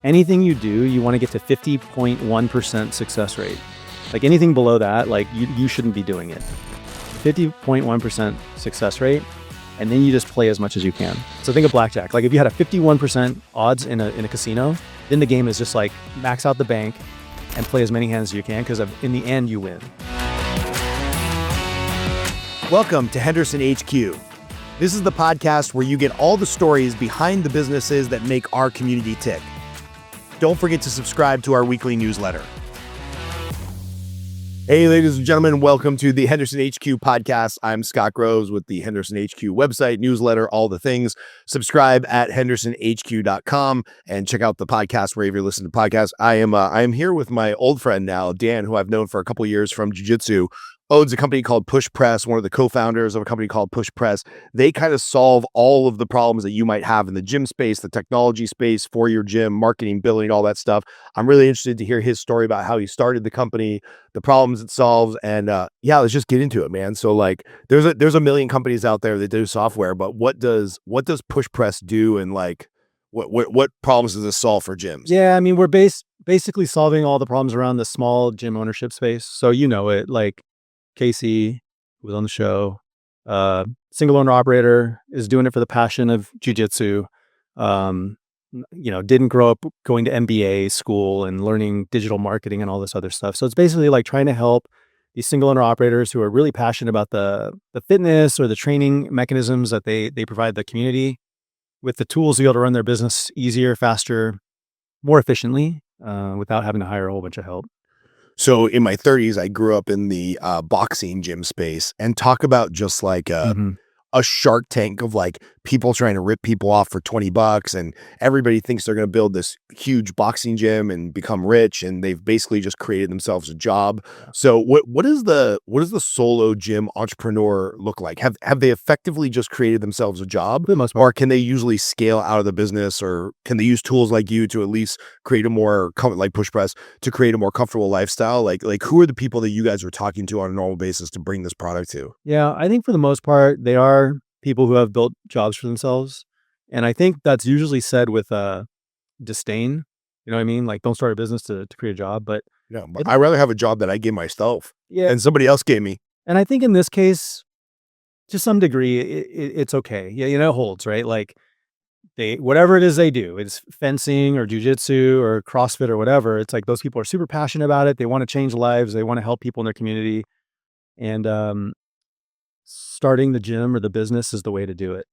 anything you do, you want to get to 50.1% success rate. Like anything below that, like you shouldn't be doing it. 50.1% success rate, and then you just play as much as you can. So think of blackjack. Like if you had a 51% odds in a casino, then the game is just like max out the bank and play as many hands as you can, because in the end you win. Welcome to Henderson HQ. This is the podcast where you get all the stories behind the businesses that make our community tick. Don't forget to subscribe to our weekly newsletter. Hey, ladies and gentlemen, welcome to the Henderson HQ podcast. I'm Scott Groves with the Henderson HQ website, newsletter, all the things. Subscribe at hendersonhq.com and check out the podcast wherever you listen to podcasts. I am here with my old friend now, Dan, who I've known for a couple of years from jiu-jitsu. Owns a company called PushPress, one of the co-founders of a company called PushPress. They kind of solve all of the problems that you might have in the gym space, the technology space for your gym, marketing, billing, all that stuff. I'm really interested to hear his story about how he started the company, the problems it solves, and yeah, let's just get into it, man. So like, there's a million companies out there that do software, but what does PushPress do, and like, what problems does this solve for gyms? Yeah, I mean, we're basically solving all the problems around the small gym ownership space. So you know it, like Casey, who was on the show, single owner operator, is doing it for the passion of jiu-jitsu. Didn't grow up going to MBA school and learning digital marketing and all this other stuff. So it's basically like trying to help these single owner operators who are really passionate about the fitness or the training mechanisms that they provide the community with the tools to be able to run their business easier, faster, more efficiently, without having to hire a whole bunch of help. So in my 30s, I grew up in the boxing gym space, and talk about just like a Shark Tank of like people trying to rip people off for $20, and everybody thinks they're going to build this huge boxing gym and become rich, and they've basically just created themselves a job. Yeah. So what does the solo gym entrepreneur look like? Have they effectively just created themselves a job, For the most part. or can they usually scale out of the business, or can they use tools like you to at least create a more like PushPress to create a more comfortable lifestyle? Like who are the people that you guys are talking to on a normal basis to bring this product to? Yeah, I think for the most part, they are people who have built jobs for themselves. And I think that's usually said with disdain. You know what I mean? Like, don't start a business to create a job. But Yeah, but I'd rather have a job that I give myself yeah, and somebody else gave me. and I think in this case, to some degree, it's okay. Yeah, it holds, right? Like, whatever it is they do, it's fencing or jujitsu or CrossFit or whatever. It's like those people are super passionate about it. They want to change lives. They want to help people in their community. And starting the gym or the business is the way to do it.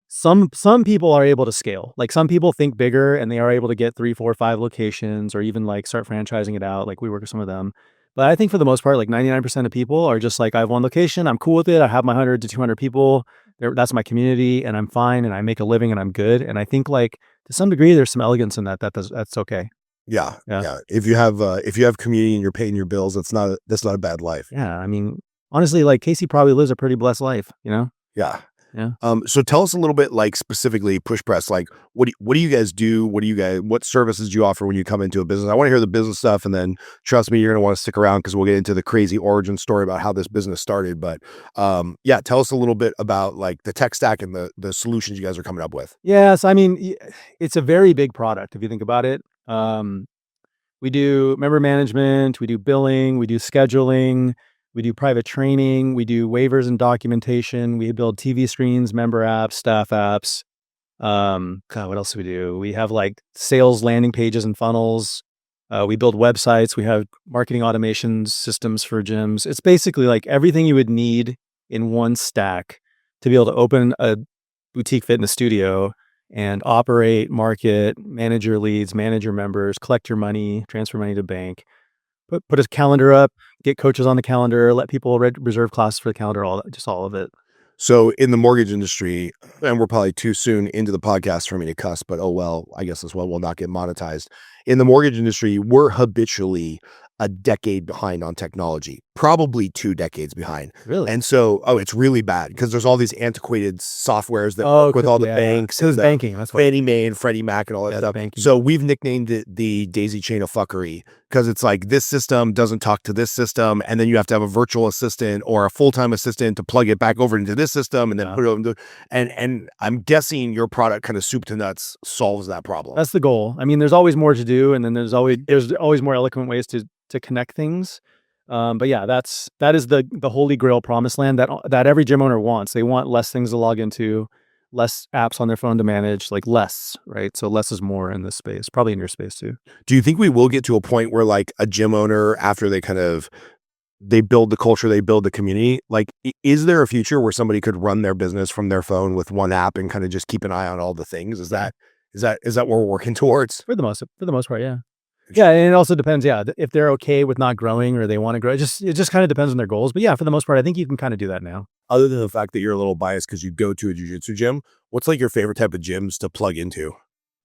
Some people are able to scale. Like, some people think bigger and they are able to get 3, 4, 5 locations, or even like start franchising it out. Like, we work with some of them. But I think for the most part, like 99% of people are just like, I have one location, I'm cool with it. I have my 100 to 200 people. That's my community, and I'm fine, and I make a living, and I'm good. And I think, like, to some degree, there's some elegance in that's okay. Yeah. If you have community and you're paying your bills, that's not a bad life. Yeah, I mean, honestly, like, Casey probably lives a pretty blessed life, Yeah. Yeah. So tell us a little bit, like, specifically PushPress. Like, what do you guys do? What services do you offer when you come into a business? I want to hear the business stuff, and then trust me, you're going to want to stick around because we'll get into the crazy origin story about how this business started. But yeah, tell us a little bit about like the tech stack and the solutions you guys are coming up with. Yes, I mean, it's a very big product if you think about it. We do member management, we do billing, we do scheduling, we do private training, we do waivers and documentation, we build TV screens, member apps, staff apps. God, what else do we do? We have like sales landing pages and funnels. We build websites. We have marketing automation systems for gyms. It's basically like everything you would need in one stack to be able to open a boutique fitness studio and operate, market, manage your leads, manage your members, collect your money, transfer money to bank, put a calendar up, get coaches on the calendar, let people reserve classes for the calendar, all of it. So in the mortgage industry, and we're probably too soon into the podcast for me to cuss, but oh well, I guess this one will not get monetized. In the mortgage industry, we're habitually a decade behind on technology. probably 2 decades behind. Really? And so, it's really bad because there's all these antiquated softwares that Oh, work with all the yeah. banks It was and the banking. That's what. Fannie Mae and Freddie Mac and all that Yeah, stuff. banking. So we've nicknamed it the daisy chain of fuckery because it's like this system doesn't talk to this system, and then you have to have a virtual assistant or a full-time assistant to plug it back over into this system and then put it over. And I'm guessing your product kind of soup to nuts solves that problem. That's the goal. I mean, there's always more to do, and then there's always more eloquent ways to connect things. But yeah, that is the holy grail promised land that every gym owner wants. They want less things to log into, less apps on their phone to manage, like less, right? So less is more in this space, probably in your space too. Do you think we will get to a point where like a gym owner, after they build the culture, they build the community, like is there a future where somebody could run their business from their phone with one app and kind of just keep an eye on all the things? Is that what we're working towards? For the most part, yeah. Yeah, and it also depends, yeah, if they're okay with not growing or they want to grow. It just kind of depends on their goals. But yeah, for the most part, I think you can kind of do that now. Other than the fact that you're a little biased because you go to a jiu-jitsu gym, what's like your favorite type of gyms to plug into?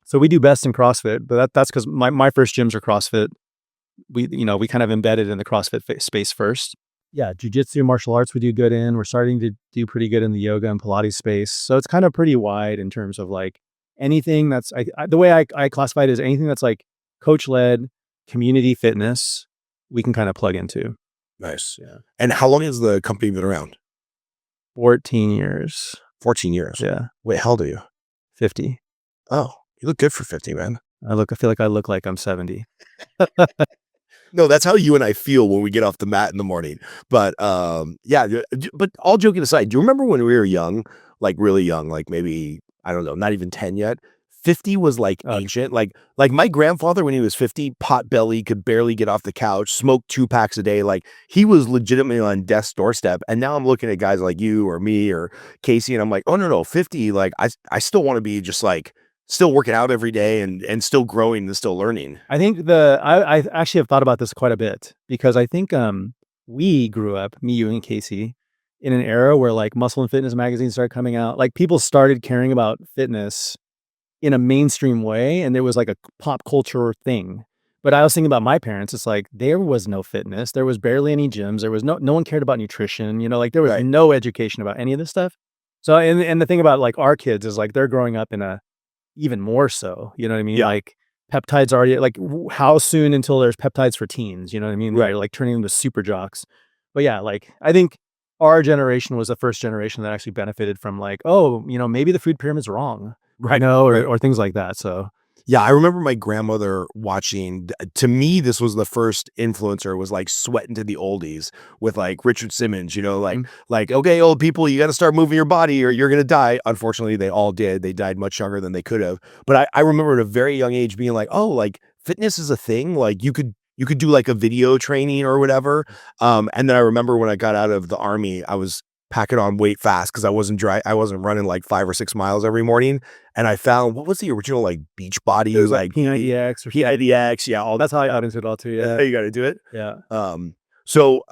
So we do best in CrossFit, but that's because my first gyms are CrossFit. We kind of embedded in the CrossFit space first. Yeah, jujitsu, martial arts we do good in. We're starting to do pretty good in the yoga and Pilates space. So it's kind of pretty wide in terms of like anything that's the way I classify it is anything that's like coach led community fitness. We can kind of plug into. Nice. Yeah, And how long has the company been around? 14 years. 14 years. Yeah, Wait, how old are you? 50. Oh, you look good for 50, man. I feel like I look like I'm 70. No, that's how you and I feel when we get off the mat in the morning. But yeah, but all joking aside, do you remember when we were young, like really young, like maybe, I don't know, not even 10 yet? 50 was like ancient. Like my grandfather, when he was 50, pot belly, could barely get off the couch, smoked 2 packs a day. Like he was legitimately on death's doorstep. And now I'm looking at guys like you or me or Casey, and I'm like, oh no, 50, like I still want to be just like still working out every day and still growing and still learning. I think I actually have thought about this quite a bit because I think we grew up, me, you, and Casey, in an era where like muscle and fitness magazines started coming out. Like people started caring about fitness in a mainstream way, and there was like a pop culture thing. But I was thinking about my parents. It's like there was no fitness, there was barely any gyms, there was no one cared about nutrition. Like there was Right. no education about any of this stuff. So and the thing about like our kids is like they're growing up in a even more so, you know what I mean? Yeah. Like peptides already like how soon until there's peptides for teens, you know what I mean? Right. They're like turning into super jocks. But yeah, like I think our generation was the first generation that actually benefited from like, oh, maybe the food pyramid's wrong. Right. Or things like that. So Yeah, I remember my grandmother watching. To me, this was the first influencer was like sweating to the oldies with like Richard Simmons, like, okay, old people, you got to start moving your body or you're going to die. Unfortunately, they all did. They died much younger than they could have. But I remember at a very young age being like, oh, like fitness is a thing. Like you could do like a video training or whatever. And then I remember when I got out of the army, I was packing on weight fast because I wasn't running like 5 or 6 miles every morning. And I found, what was the original like beach body? it was like PIDX or PIDX. Yeah. All that's how I got into it all too. Yeah. you got to do it. Yeah. So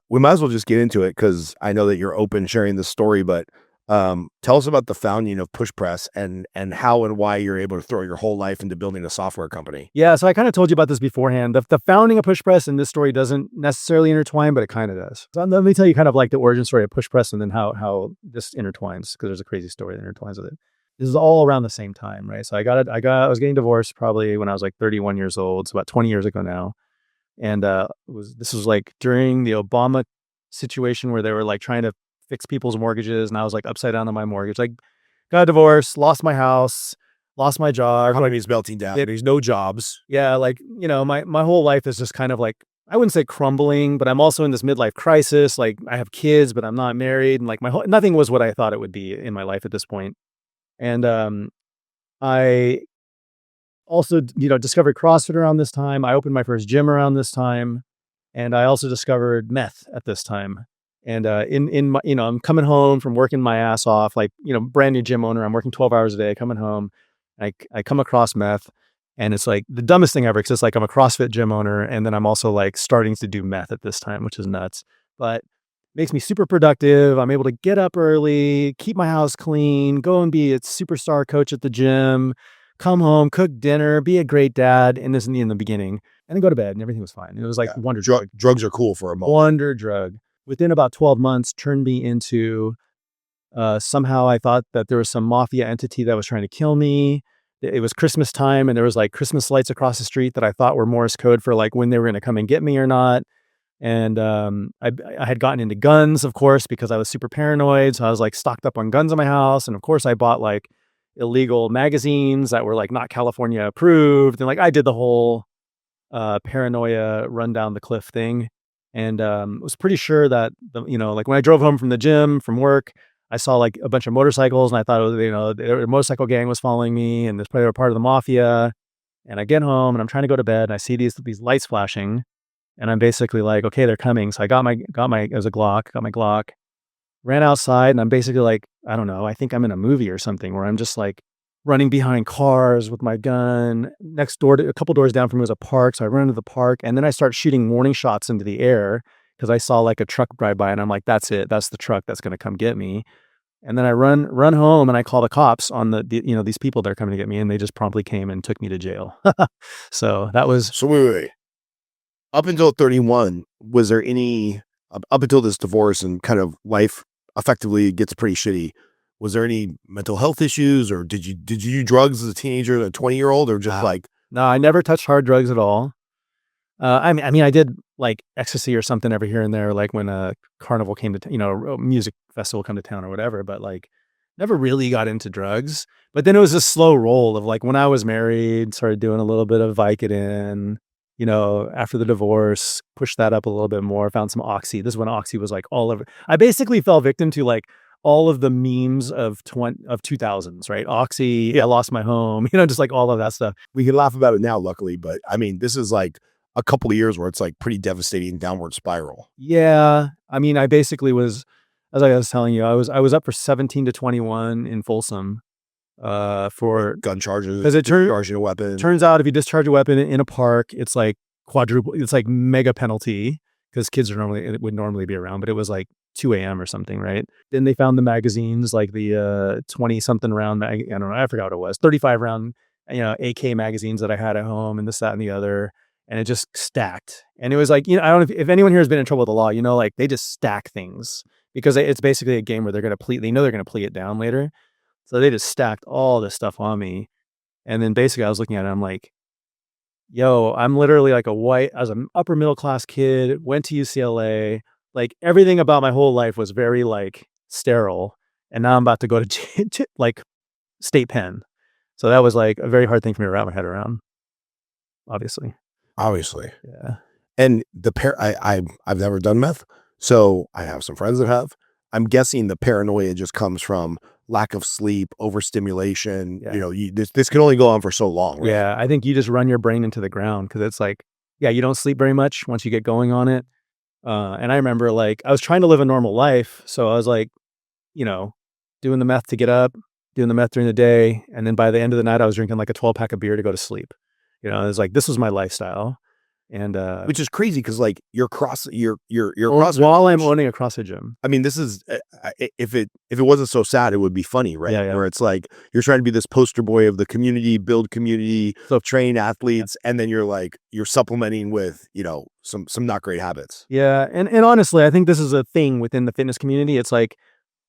we might as well just get into it because I know that you're open sharing the story, but tell us about the founding of PushPress and how and why you're able to throw your whole life into building a software company. Yeah. So I kind of told you about this beforehand. The founding of PushPress and this story doesn't necessarily intertwine, but it kind of does. So let me tell you kind of like the origin story of PushPress and then how this intertwines, because there's a crazy story that intertwines with it. This is all around the same time, right? So I was getting divorced probably when I was like 31 years old. It's about 20 years ago now. And this was like during the Obama situation where they were like trying to fix people's mortgages, and I was like upside down on my mortgage. Like got divorced, lost my house, lost my job. Economy's melting down. There's no jobs. Yeah, like, my whole life is just kind of like, I wouldn't say crumbling, but I'm also in this midlife crisis. Like I have kids, but I'm not married. And like nothing was what I thought it would be in my life at this point. And I also, discovered CrossFit around this time. I opened my first gym around this time. And I also discovered meth at this time. And in my, I'm coming home from working my ass off, like, brand new gym owner. I'm working 12 hours a day, coming home. I come across meth, and it's like the dumbest thing ever. Cause it's like, I'm a CrossFit gym owner. And then I'm also like starting to do meth at this time, which is nuts, but makes me super productive. I'm able to get up early, keep my house clean, go and be a superstar coach at the gym, come home, cook dinner, be a great dad, and this in the beginning, and then go to bed, and everything was fine. It was like wonder drug. Drugs are cool for a moment. Wonder drug. Within about 12 months, turned me into somehow I thought that there was some mafia entity that was trying to kill me. It was Christmas time, and there was like Christmas lights across the street that I thought were Morse code for like when they were going to come and get me or not. And I had gotten into guns, of course, because I was super paranoid. So I was like stocked up on guns in my house, and of course I bought like illegal magazines that were like not California approved, and like I did the whole paranoia run down the cliff thing. And was pretty sure that like when I drove home from the gym from work, I saw like a bunch of motorcycles, and I thought it was, the motorcycle gang was following me, and this they were part of the mafia. And I get home, and I'm trying to go to bed, and I see these lights flashing, and I'm basically like, okay, they're coming. So I got my it was a Glock, got my Glock, ran outside, and I'm basically like, I don't know, I think I'm in a movie or something where I'm just like running behind cars with my gun. Next door, a couple doors down from me was a park, so I run into the park, and then I start shooting warning shots into the air because I saw like a truck drive by, and I'm like, that's it, that's the truck that's going to come get me. And then I run home, and I call the cops on these people that are coming to get me, and they just promptly came and took me to jail. So that was So wait. Up until 31, was there any up until this divorce and kind of life effectively gets pretty shitty? Was there any mental health issues, or did you do drugs as a teenager, a 20-year-old, or just like no, I never touched hard drugs at all. I mean, I did like ecstasy or something every here and there, like when a carnival came to, a music festival come to town or whatever, but like never really got into drugs. But then it was a slow roll of like when I was married, started doing a little bit of Vicodin, after the divorce, pushed that up a little bit more, found some Oxy. This is when Oxy was like all over. I basically fell victim to like all of the memes of 2000s, right? Oxy, I lost my home, just like all of that stuff. we can laugh about it now, luckily, but I mean, this is like a couple of years where it's like pretty devastating downward spiral. Yeah. I mean, I basically was, as I was telling you, I was up for 17 to 21 in Folsom, for Gun charges, because discharging a weapon. turns out if you discharge a weapon in a park, it's like quadruple, it's like mega penalty because kids would normally be around, but it was like 2 a.m. or something, right? Then they found the magazines, like the 20 something round, I don't know, I forgot what it was, 35 round, AK magazines that I had at home, and this, that, and the other. And it just stacked. And it was like, I don't know if anyone here has been in trouble with the law, like they just stack things because it's basically a game where they're going to they know they're going to plea it down later. So they just stacked all this stuff on me. And then basically I was looking at it, I'm like, yo, I'm literally like I was an upper middle class kid, went to UCLA, like everything about my whole life was very like sterile. And now I'm about to go to like state pen. So that was like a very hard thing for me to wrap my head around, obviously. Obviously. Yeah. And I've never done meth, so I have some friends that have. I'm guessing the paranoia just comes from lack of sleep, overstimulation. Yeah. This can only go on for so long, right? Yeah, I think you just run your brain into the ground because it's like, yeah, you don't sleep very much once you get going on it. And I remember like I was trying to live a normal life, so I was like, doing the meth to get up, doing the meth during the day, and then by the end of the night, I was drinking like a 12-pack of beer to go to sleep. It was like this was my lifestyle, and Which is crazy because like you're while I'm owning a CrossFit gym. I mean, this is if it wasn't so sad, it would be funny, right? Yeah. Where it's like you're trying to be this poster boy of the community, build community, train athletes, and then you're supplementing with some not great habits. Yeah, and honestly, I think this is a thing within the fitness community. It's like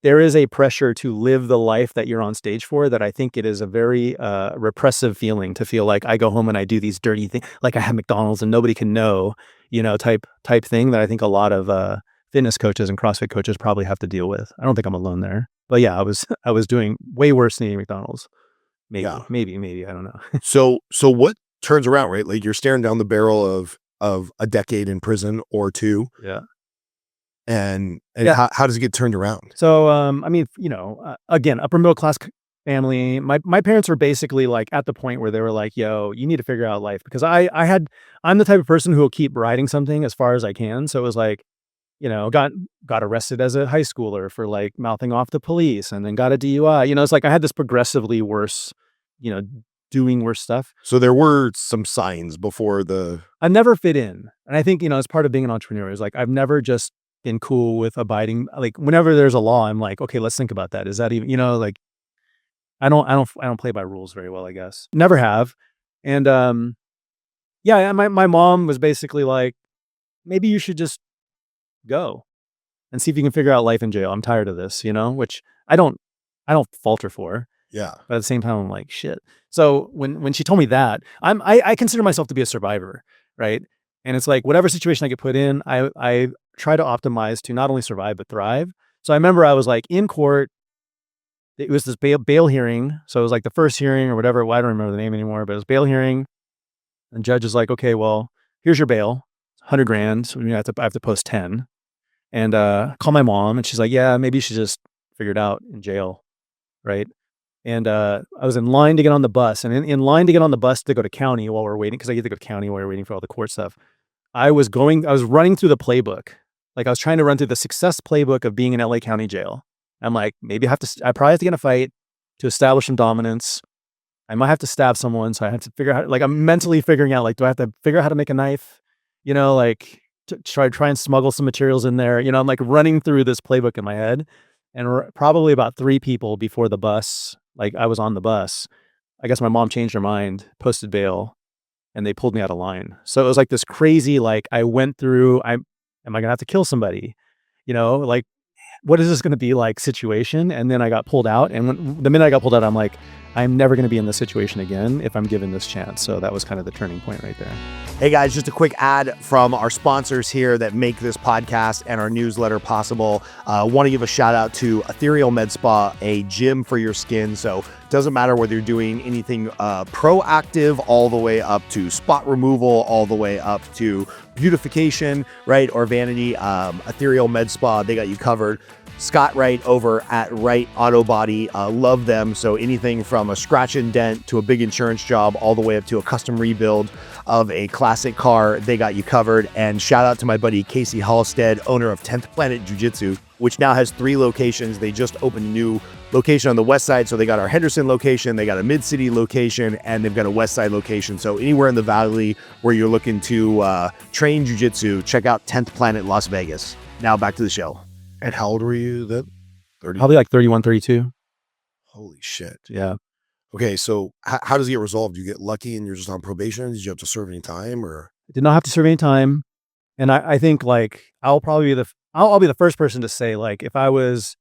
there is a pressure to live the life that you're on stage for that I think it is a very repressive feeling to feel like I go home and I do these dirty things, like I have McDonald's and nobody can know, type thing that I think a lot of fitness coaches and CrossFit coaches probably have to deal with. I don't think I'm alone there. But yeah, I was doing way worse than eating McDonald's. Maybe, I don't know. So what turns around, right? Like you're staring down the barrel of a decade in prison or two. Yeah. And Yeah. how does it get turned around? So, I mean, again, upper middle class family. My parents were basically like at the point where they were like, "Yo, you need to figure out life," because I'm the type of person who will keep riding something as far as I can. So it was like, got arrested as a high schooler for like mouthing off the police, and then got a DUI. It's like I had this progressively worse, doing worse stuff. So there were some signs before I never fit in, and I think as part of being an entrepreneur is like I've never just been cool with abiding. Like whenever there's a law, I'm like, okay, let's think about that. Is that even like I don't play by rules very well, I guess. Never have. And yeah, my mom was basically like, maybe you should just go and see if you can figure out life in jail. I'm tired of this, which I don't falter for. Yeah. But at the same time, I'm like, shit. So when she told me that, I consider myself to be a survivor, right? And it's like whatever situation I get put in, I try to optimize to not only survive but thrive. So I remember I was like in court. It was this bail hearing. So it was like the first hearing or whatever. Well, I don't remember the name anymore, but it was bail hearing. And judge is like, okay, well, here's your bail, 100 grand. So I have to post 10, and call my mom, and she's like, yeah, maybe you should just figure it out in jail, right? And I was in line to get on the bus, and in line to get on the bus to go to county while we're waiting, because I get to go to county while we're waiting for all the court stuff. I was running through the playbook. Like I was trying to run through the success playbook of being in LA County jail. I'm like, maybe I probably have to get in a fight to establish some dominance. I might have to stab someone. So I have to figure out, like, I'm mentally figuring out, like, do I have to figure out how to make a knife? Like to try and smuggle some materials in there. I'm like running through this playbook in my head, and probably about 3 people before the bus, like I was on the bus. I guess my mom changed her mind, posted bail, and they pulled me out of line. So it was like this crazy, like I went through, am I going to have to kill somebody? Like, what is this going to be like situation? And then I got pulled out. And the minute I got pulled out, I'm like, I'm never going to be in this situation again if I'm given this chance. So that was kind of the turning point right there. Hey guys, just a quick ad from our sponsors here that make this podcast and our newsletter possible. Want to give a shout out to Ethereal Med Spa, a gym for your skin. So it doesn't matter whether you're doing anything proactive all the way up to spot removal, all the way up to beautification, right? Or vanity. Ethereal Med Spa, they got you covered. Scott Wright over at Wright Auto Body, love them. So anything from a scratch and dent to a big insurance job, all the way up to a custom rebuild of a classic car, they got you covered. And shout out to my buddy Casey Halstead, owner of 10th Planet Jiu-Jitsu, which now has 3 locations. They just opened a new location on the west side. So they got our Henderson location, they got a mid-city location, and they've got a west side location. So anywhere in the valley where you're looking to train jiu-jitsu, check out 10th Planet Las Vegas. Now back to the show. And how old were you then? 30? Probably like 31, 32. Holy shit. Yeah. Okay, so how does it get resolved? Do you get lucky and you're just on probation? Did you have to serve any time, or? I did not have to serve any time. And I think like I'll be the first person to say, like, if I was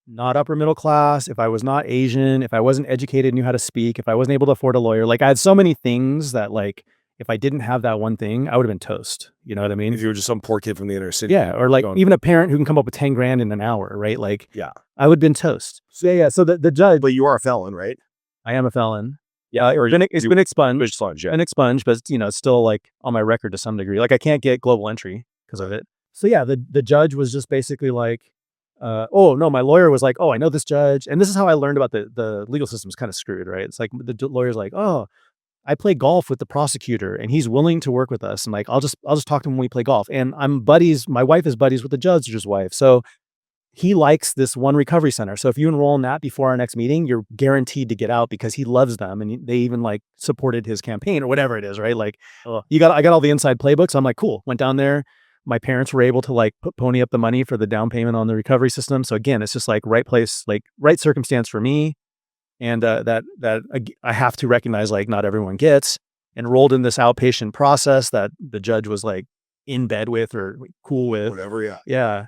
not upper middle class, if I was not Asian, if I wasn't educated, knew how to speak, if I wasn't able to afford a lawyer, like I had so many things that, like, if I didn't have that one thing, I would have been toast. You know what I mean? If you were just some poor kid from the inner city. Yeah. Or like even a parent who can come up with 10 grand in an hour, right? Like, yeah, I would have been toast. So yeah. So the judge, but you are a felon, right? I am a felon. Yeah. Or It's been expunged. Yeah. Been expunged, but it's still like on my record to some degree. Like I can't get global entry because of it. So yeah, the judge was just basically like, oh no, my lawyer was like, oh, I know this judge. And this is how I learned about the legal system is kind of screwed, right? It's like the lawyer's like, oh, I play golf with the prosecutor and he's willing to work with us. And like, I'll just talk to him when we play golf. And my wife is buddies with the judge's wife. So he likes this one recovery center. So if you enroll in that before our next meeting, you're guaranteed to get out because he loves them. And they even like supported his campaign or whatever it is, right? Like, I got all the inside playbooks. I'm like, cool. Went down there. My parents were able to like pony up the money for the down payment on the recovery system. So again, it's just like right place, like right circumstance for me. And that I have to recognize, like, not everyone gets. Enrolled in this outpatient process that the judge was like in bed with or cool with. Whatever, yeah. Yeah.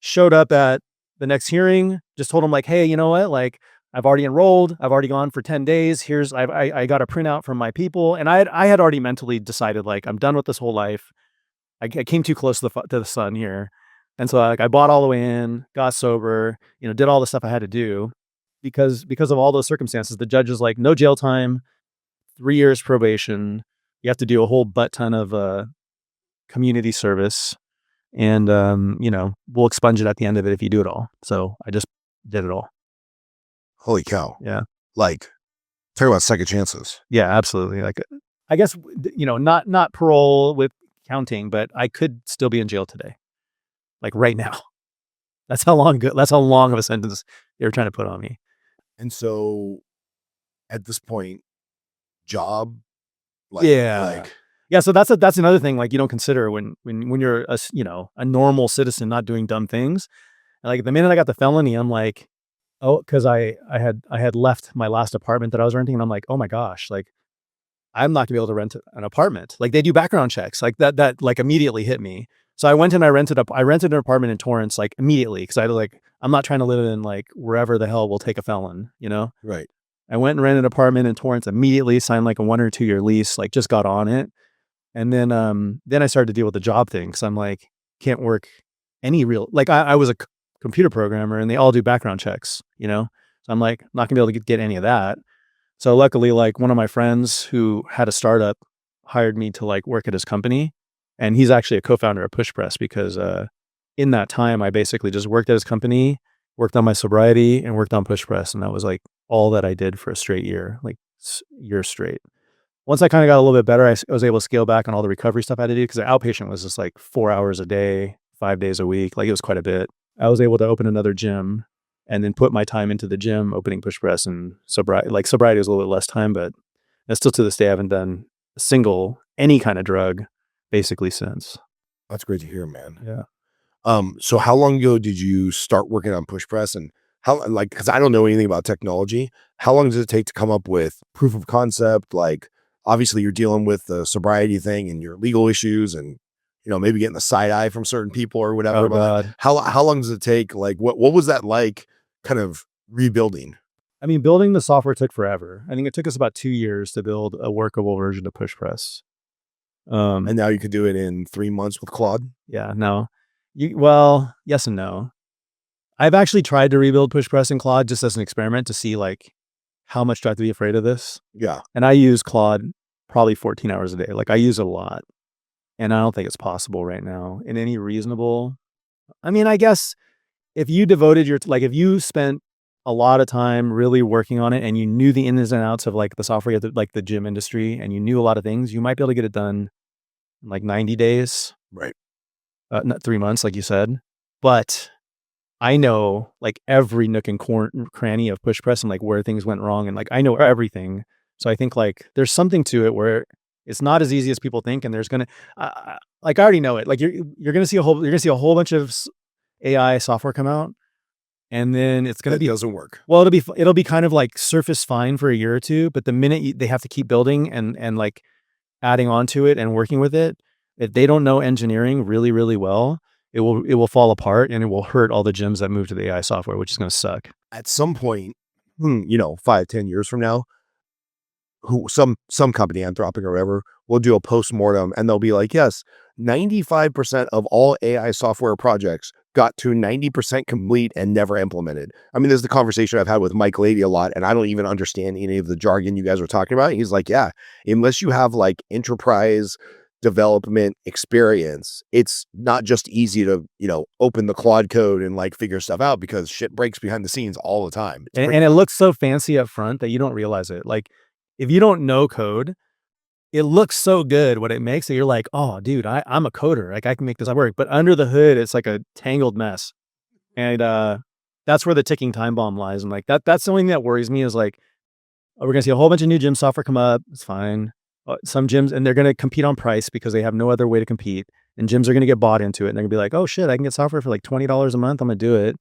Showed up at the next hearing, just told him like, hey, you know what? Like, I've already enrolled. I've already gone for 10 days. I got a printout from my people. And I had already mentally decided, like, I'm done with this whole life. I came too close to the sun here. And so I bought all the way in, got sober, did all the stuff I had to do. Because of all those circumstances, the judge is like, no jail time, 3 years probation. You have to do a whole butt ton of community service, and we'll expunge it at the end of it if you do it all. So I just did it all. Holy cow! Yeah, like talk about second chances. Yeah, absolutely. Like, I guess not parole with counting, but I could still be in jail today, like right now. That's how long of a sentence they were trying to put on me. And so at this point, job, yeah. So that's another thing, like, you don't consider when you're a normal citizen not doing dumb things. And like the minute I got the felony, I'm like, Oh, because I had left my last apartment that I was renting, and I'm like, "Oh my gosh, like, I'm not gonna be able to rent an apartment." Like, they do background checks, like, that, like, immediately hit me. So I went and I rented an apartment in Torrance, like, immediately because I'm not trying to live in, like, wherever the hell will take a felon, you know? Right. I went and rented an apartment in Torrance immediately, signed, like, a 1 or 2 year lease, like, just got on it, and then I started to deal with the job thing because 'cause I'm like, can't work any real like, I was a computer programmer, and they all do background checks, you know? So I'm like, not gonna be able to get any of that. So luckily, like, one of my friends who had a startup hired me to, like, work at his company, and he's actually a co-founder of PushPress because, in that time, I basically just worked at his company, worked on my sobriety, and worked on PushPress, and that was, like, all that I did for a straight year, like, year straight. Once I kinda got a little bit better, I was able to scale back on all the recovery stuff I had to do because the outpatient was just, like, 4 hours a day, 5 days a week, like, it was quite a bit. I was able to open another gym and then put my time into the gym, opening push press and sobriety was a little bit less time, but and still to this day, I haven't done a single any kind of drug basically since. That's great to hear, man. Yeah. So how long ago did you start working on push press, and how, like, because I don't know anything about technology, how long does it take to come up with proof of concept? Like, obviously you're dealing with the sobriety thing and your legal issues and, maybe getting the side eye from certain people or whatever. Oh But like, god. how long does it take? Like, what was that like kind of rebuilding? I mean, building the software took forever. I think it took us about 2 years to build a workable version of push press. And now you could do it in 3 months with Claude? Yeah, no. Well, yes and no. I've actually tried to rebuild push press in Claude just as an experiment to see, like, how much do I have to be afraid of this? Yeah. And I use Claude probably 14 hours a day. Like, I use it a lot, and I don't think it's possible right now in any reasonable I mean, I guess if you devoted if you spent a lot of time really working on it and you knew the ins and outs of, like, the software, like, the gym industry, and you knew a lot of things, you might be able to get it done in, like, 90 days, Right. not 3 months, like you said. But I know, like, every nook and cranny of push press and, like, where things went wrong, and, like, I know everything. So I think, like, there's something to it where it's not as easy as people think, and there's gonna like, I already know it. Like, you're gonna see a whole bunch of AI software come out, and then it's gonna That be doesn't work. well, it'll be kind of, like, surface fine for a year or 2, but the minute they have to keep building and, like, adding on to it and working with it, if they don't know engineering really, really well, it will fall apart, and it will hurt all the gyms that move to the AI software, which is gonna suck. At some point, 5, 10 years from now, who some company, Anthropic or whatever, will do a post-mortem and they'll be like, yes, 95% of all AI software projects got to 90% complete and never implemented. I mean, this is the conversation I've had with Mike Lady a lot, and I don't even understand any of the jargon you guys are talking about. He's like, yeah, unless you have like enterprise development experience, it's not just easy to, open the Claude code and like figure stuff out because shit breaks behind the scenes all the time. It's And it looks so fancy up front that you don't realize it. Like, if you don't know code, it looks so good what it makes that you're like, "Oh, dude, I'm a coder, like, I can make this work." But under the hood, it's like a tangled mess. And, that's where the ticking time bomb lies. And, like, that's the only thing that worries me is, like, we're gonna see a whole bunch of new gym software come up. It's fine. Some gyms and they're gonna compete on price because they have no other way to compete, and gyms are gonna get bought into it, and they're gonna be like, "Oh, shit, I can get software for, like, $20 a month. I'm gonna do it."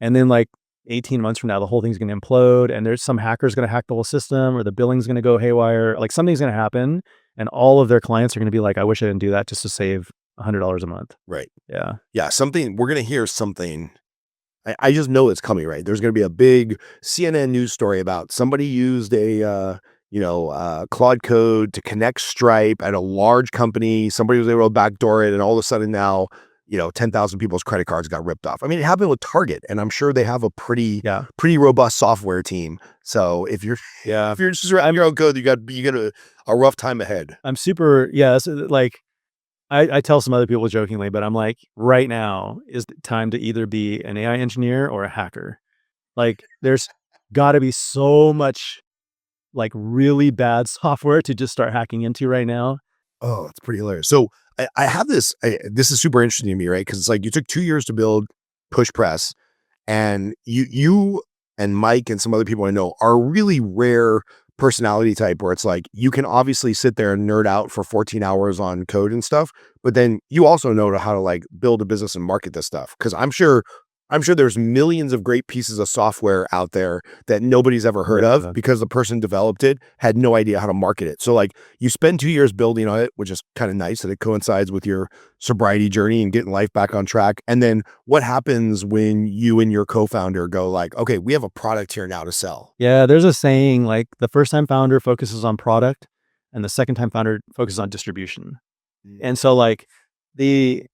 And then, like, 18 months from now, the whole thing's gonna implode, and there's some hacker's gonna hack the whole system, or the billing's gonna go haywire. Like, something's gonna happen, and all of their clients are gonna be like, "I wish I didn't do that just to save $100 a month." right. Yeah. Yeah, something we're gonna hear something. I just know it's coming, right? There's gonna be a big CNN news story about somebody used a Claude code to connect Stripe at a large company. Somebody was able to backdoor it, and all of a sudden now, 10,000 people's credit cards got ripped off. I mean, it happened with Target, and I'm sure they have a Yeah. pretty robust software team. So if you're Yeah. if you're just writing your own code, you got a rough time ahead. I'm super yeah, so, like, I tell some other people jokingly, but I'm like, right now is the time to either be an AI engineer or a hacker. Like, there's gotta be so much, like, really bad software to just start hacking into right now. Oh, it's pretty hilarious. So I have this. This is super interesting to me, right? Because it's like you took 2 years to build Push Press, and you and Mike and some other people I know are a really rare personality type where it's like you can obviously sit there and nerd out for 14 hours on code and stuff, but then you also know how to like build a business and market this stuff. Because I'm sure there's millions of great pieces of software out there that nobody's ever heard of because the person developed it had no idea how to market it. So like you spend 2 years building on it, which is kind of nice that it coincides with your sobriety journey and getting life back on track. And then what happens when you and your co-founder go like, okay, we have a product here now to sell? Yeah, there's a saying like the first time founder focuses on product and the second time founder focuses on distribution. And so like we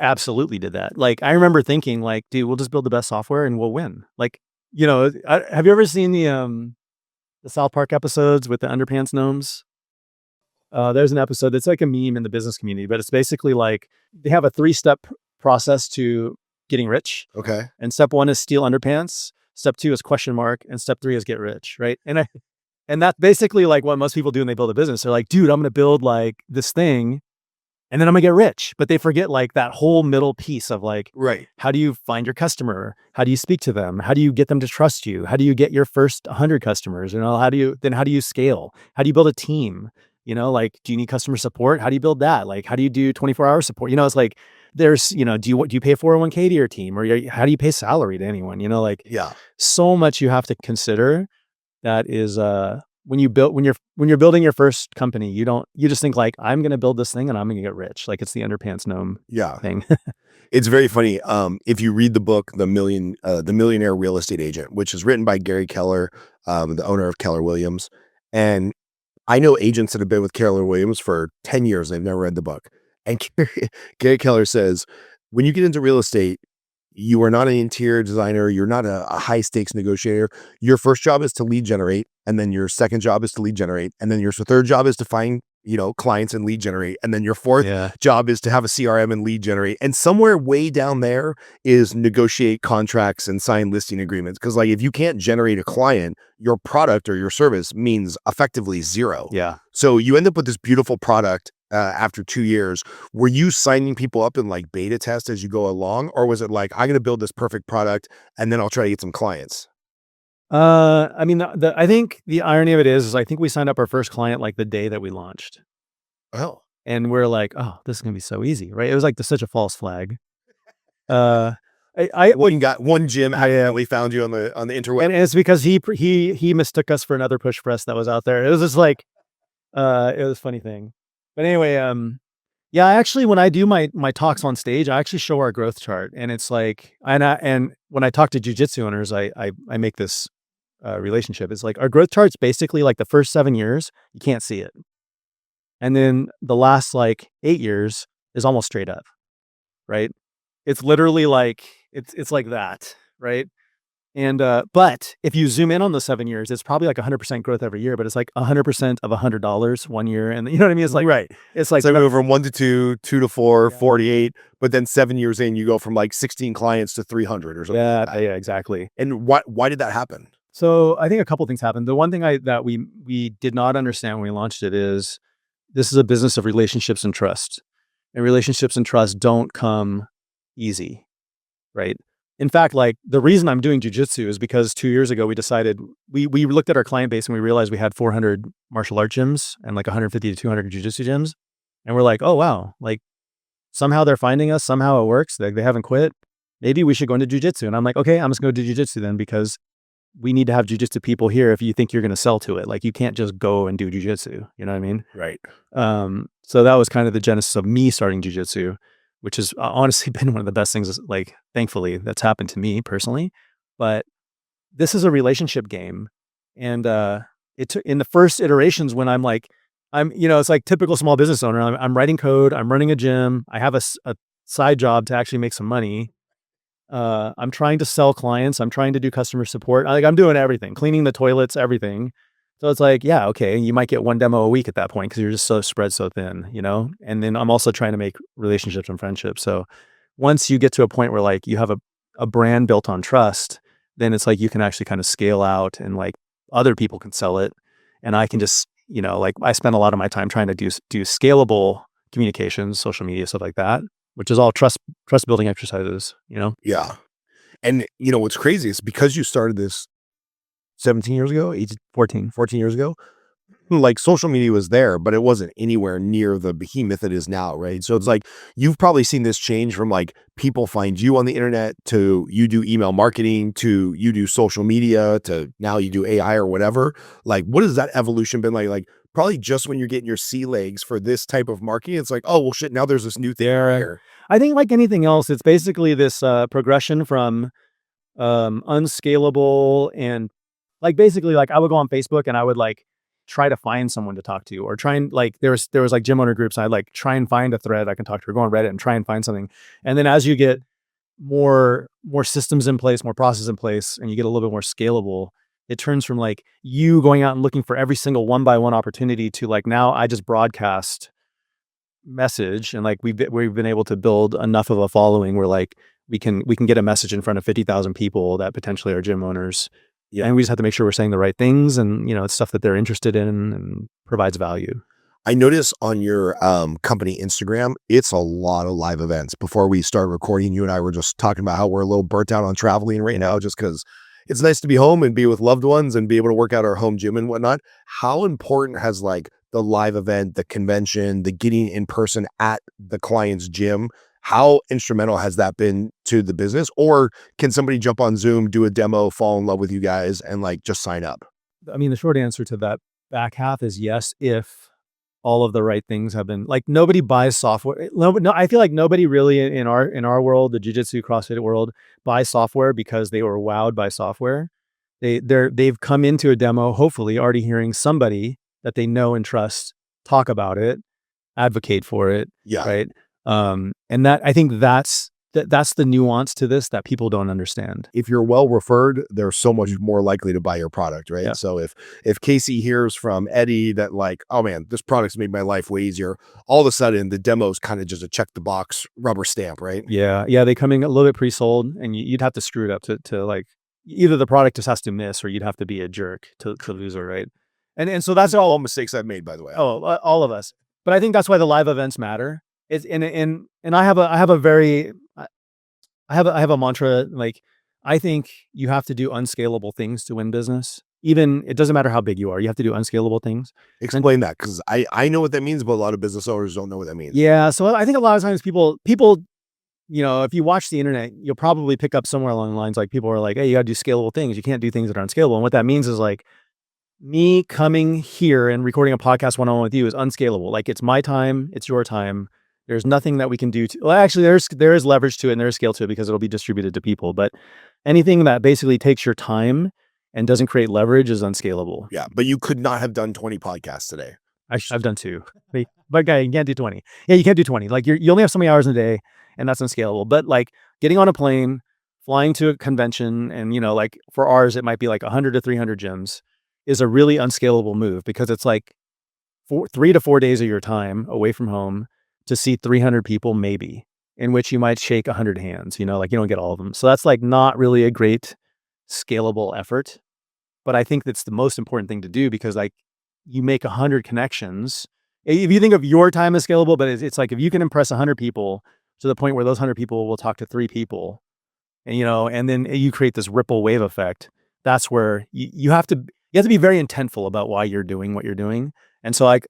absolutely did that. Like I remember thinking like, dude, we'll just build the best software and we'll win. Like, have you ever seen the South Park episodes with the underpants gnomes? There's an episode that's like a meme in the business community, but it's basically like they have a 3-step process to getting rich. Okay. And step 1 is steal underpants. Step 2 is question mark. And step 3 is get rich. Right. And that's basically like what most people do when they build a business. They're like, dude, I'm going to build like this thing and then I'm gonna get rich. But they forget like that whole middle piece of like, Right. how do you find your customer? How do you speak to them? How do you get them to trust you? How do you get your first 100 customers? How do you scale? How do you build a team? Like, do you need customer support? How do you build that? Like, how do you do 24-hour support? It's like, there's, do you pay 401k to your team, or how do you pay salary to anyone? Like, Yeah. so much you have to consider. That is, when you're building your first company, you just think like, I'm going to build this thing and I'm going to get rich. Like it's the underpants gnome thing. It's very funny. If you read the book, The Millionaire Real Estate Agent, which is written by Gary Keller, the owner of Keller Williams. And I know agents that have been with Keller Williams for 10 years. They've never read the book. And Gary Keller says, when you get into real estate, you are not an interior designer. You're not a high stakes negotiator. Your first job is to lead generate. And then your second job is to lead generate. And then your third job is to find, clients and lead generate. And then your fourth job is to have a CRM and lead generate. And somewhere way down there is negotiate contracts and sign listing agreements. Cause like, if you can't generate a client, your product or your service means effectively zero. Yeah. So you end up with this beautiful product after 2 years. Were you signing people up in like beta test as you go along? Or was it like, I'm going to build this perfect product and then I'll try to get some clients? I mean, I think the irony of it is I think we signed up our first client like the day that we launched. Oh. And we're like, oh, this is gonna be so easy, right? It was like such a false flag. We got one gym accidentally found you on the interweb, and it's because he mistook us for another PushPress that was out there. It was just like, it was a funny thing. But anyway, yeah, actually, when I do my talks on stage, I actually show our growth chart, and it's like, and when I talk to jujitsu owners, I make this relationship. It's like our growth chart's basically like the first 7 years, you can't see it. And then the last like 8 years is almost straight up, right? It's literally like, it's like that, right? And, but if you zoom in on the 7 years, it's probably like 100% growth every year, but it's like 100% of $100 one year. And you know what I mean? It's like, right. It's like, so we go from 1 to 2, 2 to 4, 48, but then 7 years in, you go from like 16 clients to 300 or something. Yeah, yeah, exactly. And why did that happen? So I think a couple things happened. The one thing that we did not understand when we launched it is this is a business of relationships and trust. And relationships and trust don't come easy, right? In fact, like the reason I'm doing jujitsu is because 2 years ago we decided we looked at our client base and we realized we had 400 martial art gyms and like 150 to 200 jujitsu gyms, and we're like, oh wow, like somehow they're finding us, somehow it works. They haven't quit. Maybe we should go into jujitsu. And I'm like, okay, I'm just going to do jujitsu then because we need to have jujitsu people here if you think you're going to sell to it. Like you can't just go and do jujitsu. You know what I mean? Right. So that was kind of the genesis of me starting jujitsu, which has honestly been one of the best things, like, thankfully, that's happened to me personally. But this is a relationship game. And it took in the first iterations when I'm like, it's like typical small business owner. I'm writing code. I'm running a gym. I have a side job to actually make some money. I'm trying to sell clients. I'm trying to do customer support. I'm doing everything, cleaning the toilets, everything. So it's like, yeah, okay, you might get one demo a week at that point because you're just so spread so thin, And then I'm also trying to make relationships and friendships. So once you get to a point where like you have a brand built on trust, then it's like you can actually kind of scale out and like other people can sell it. And I can just, like I spend a lot of my time trying to do scalable communications, social media, stuff like that, which is all trust building exercises, Yeah. And what's crazy is because you started this 17 years ago, 14 years ago, like social media was there, but it wasn't anywhere near the behemoth it is now, right? So it's like you've probably seen this change from like people find you on the internet to you do email marketing to you do social media to now you do AI or whatever. Like, what has that evolution been like? Like, probably just when you're getting your sea legs for this type of marketing, it's like, oh well, shit. Now there's this new thing There, here. I think like anything else, it's basically this progression from unscalable and like basically like I would go on Facebook and I would like try to find someone to talk to or try and like there was like gym owner groups. I'd like try and find a thread I can talk to or go on Reddit and try and find something. And then as you get more systems in place, more processes in place, and you get a little bit more scalable, it turns from like you going out and looking for every single one by one opportunity to like now I just broadcast message and like we've been able to build enough of a following where like we can get a message in front of 50,000 people that potentially are gym owners. Yeah. And we just have to make sure we're saying the right things and it's stuff that they're interested in and provides value. I notice on your company Instagram, it's a lot of live events. Before we started recording, you and I were just talking about how we're a little burnt out on traveling right now, just because it's nice to be home and be with loved ones and be able to work out our home gym and whatnot. How important has like the live event, the convention, the getting in person at the client's gym? How instrumental has that been to the business? Or can somebody jump on Zoom, do a demo, fall in love with you guys, and like just sign up? I mean, the short answer to that back half is yes, if all of the right things have been like nobody buys software. No, I feel like nobody really in our world, the jiu-jitsu CrossFit world, buys software because they were wowed by software. They've come into a demo, hopefully already hearing somebody that they know and trust talk about it, advocate for it, Yeah. right? And that I think that's the nuance to this that people don't understand. If you're well referred, they're so much more likely to buy your product, right? Yeah. So if Casey hears from Eddie that like, oh man, this product's made my life way easier, all of a sudden the demo's kind of just a check the box rubber stamp, right? Yeah, they come in a little bit pre-sold, and you'd have to screw it up to like either the product just has to miss, or you'd have to be a jerk to lose it, right? And so that's All mistakes I've made, by the way. all of us. But I think that's why the live events matter. It's and I have a very I have a mantra like I think you have to do unscalable things to win business. Even it doesn't matter how big you are, you have to do unscalable things. Explain that, because I know what that means, but a lot of business owners don't know what that means. Yeah, so I think a lot of times people if you watch the internet, you'll probably pick up somewhere along the lines like people are like, "Hey, you got to do scalable things. You can't do things that aren't scalable." And what that means is like me coming here and recording a podcast one-on-one with you is unscalable. Like it's my time, it's your time. There's nothing that we can do to, well, actually there is leverage to it and there's scale to it because it'll be distributed to people. But anything that basically takes your time and doesn't create leverage is unscalable. Yeah, but you could not have done 20 podcasts today. I've done 2. But guy, you can't do 20. Yeah, you can't do 20. Like you only have so many hours in a day and that's unscalable. But like getting on a plane, flying to a convention, and like for ours, it might be like 100 to 300 gyms is a really unscalable move because it's like 3 to 4 days of your time away from home to see 300 people, maybe, in which you might shake 100 hands, like you don't get all of them. So that's like not really a great scalable effort. But I think that's the most important thing to do because like you make 100 connections. If you think of your time as scalable, but it's like if you can impress 100 people to the point where those 100 people will talk to 3 people and, and then you create this ripple wave effect, that's where you have to be very intentful about why you're doing what you're doing. And so like,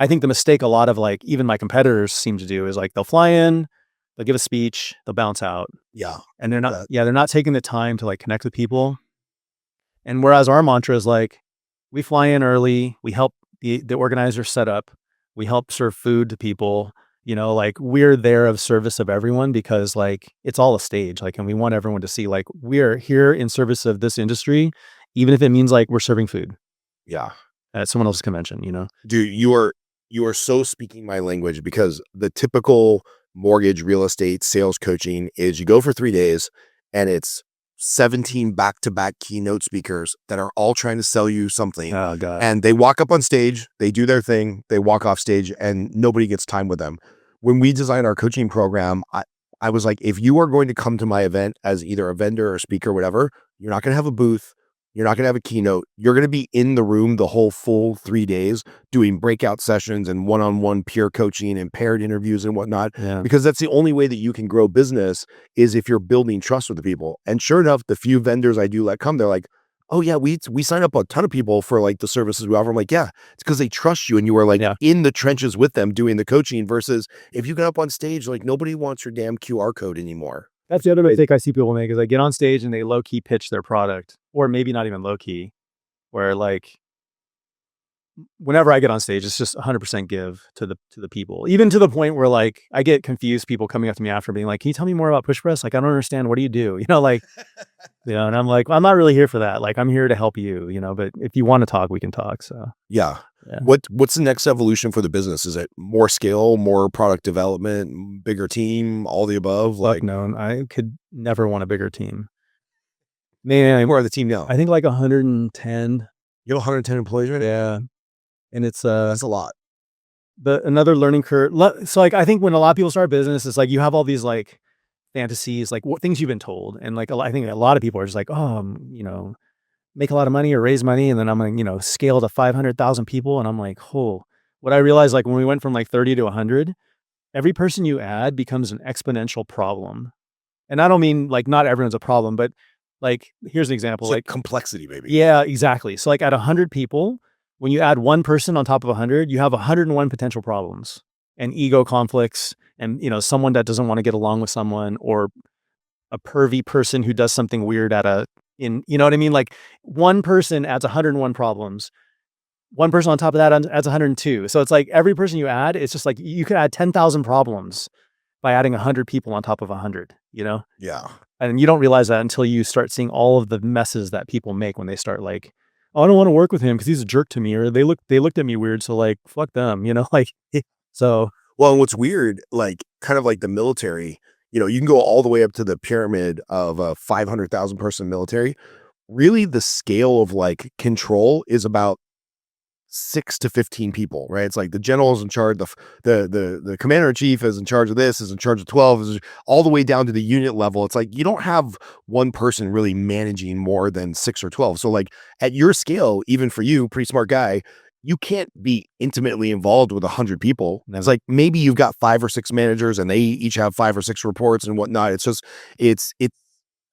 I think the mistake a lot of like even my competitors seem to do is like they'll fly in, they'll give a speech, they'll bounce out. Yeah. And they're not taking the time to like connect with people. And whereas our mantra is like, we fly in early, we help the organizer set up, we help serve food to people, like we're there of service of everyone because like it's all a stage. Like, and we want everyone to see like we're here in service of this industry, even if it means like we're serving food. Yeah. At someone else's convention, Dude, you are so speaking my language, because the typical mortgage real estate sales coaching is you go for 3 days and it's 17 back-to-back keynote speakers that are all trying to sell you something. Oh God. And they walk up on stage, they do their thing, they walk off stage, and nobody gets time with them. When we designed our coaching program, I was like, if you are going to come to my event as either a vendor or speaker, whatever, you're not going to have a booth. You're not going to have a keynote. You're going to be in the room the whole full 3 days doing breakout sessions and one-on-one peer coaching and paired interviews and whatnot, because that's the only way that you can grow business is if you're building trust with the people. And sure enough, the few vendors I do let come, they're like, oh yeah, we sign up a ton of people for like the services we offer. I'm like, yeah, it's because they trust you and you are like Yeah. in the trenches with them doing the coaching versus if you get up on stage, like nobody wants your damn QR code anymore. That's the other mistake I see people make is they get on stage and they low key pitch their product, or maybe not even low key, where like whenever I get on stage, it's just 100% give to the people, even to the point where like I get confused. People coming up to me after being like, "Can you tell me more about PushPress? Like, I don't understand. What do you do?" Like, and I'm like, well, "I'm not really here for that. Like, I'm here to help you. But if you want to talk, we can talk." So Yeah. yeah, What's the next evolution for the business? Is it more scale, more product development, bigger team, all the above? fuck Like, no, I could never want a bigger team. Man, where are the team now? I think like 110. You have 110 employees right now? Yeah, and it's That's a lot. the another learning curve. So like I think when a lot of people start a business, it's like you have all these like fantasies, like what things you've been told, and like I think a lot of people are just like, oh, make a lot of money or raise money, and then I'm gonna scale to 500,000 people, and I'm like, oh. What I realized, like when we went from like 30 to 100, every person you add becomes an exponential problem. And I don't mean like not everyone's a problem, but like here's an example, It's like like complexity, baby. yeah, exactly. So like at 100 people, when you add one person on top of 100, you have 101 potential problems and ego conflicts and someone that doesn't want to get along with someone or a pervy person who does something weird you know what I mean? Like one person adds 101 problems. One person on top of that adds 102. So it's like every person you add, it's just like you could add 10,000 problems by adding 100 people on top of 100. Yeah. And you don't realize that until you start seeing all of the messes that people make when they start like, "Oh, I don't want to work with him because he's a jerk to me," or they looked at me weird, so like fuck them, like so Well, and what's weird, like kind of like the military, you can go all the way up to the pyramid of a 500,000 person military. Really, the scale of like control is about 6 to 15 people, right? It's like the general is in charge, the commander in chief is in charge of this, is in charge of 12, is all the way down to the unit level. It's like you don't have one person really managing more than 6 or 12. So like at your scale, even for you, pretty smart guy, you can't be intimately involved with 100 people. It's like maybe you've got 5 or 6 managers and they each have 5 or 6 reports and whatnot. It's just it's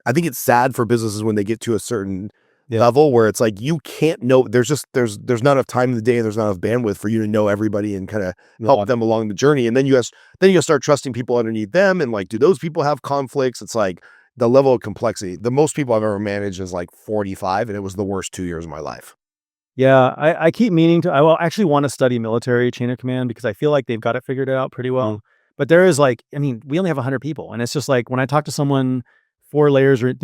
I think it's sad for businesses when they get to a certain yeah. level where it's like you can't know there's not enough time in the day and there's not enough bandwidth for you to know everybody and kind of help them along the journey. And then you start trusting people underneath them and like, do those people have conflicts? It's like the level of complexity. The most people I've ever managed is like 45, and it was the worst 2 years of my life. Yeah, I keep meaning to. I will actually want to study military chain of command because I feel like they've got it figured out pretty well. But there is like, I mean, we only have 100 people, and it's just like when I talk to someone, 4 layers, or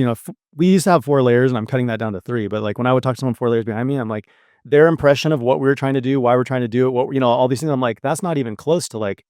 we used to have 4 layers, and I'm cutting that down to 3. But like when I would talk to someone 4 layers behind me, I'm like, their impression of what we were trying to do, why we're trying to do it, what all these things. I'm like, that's not even close to like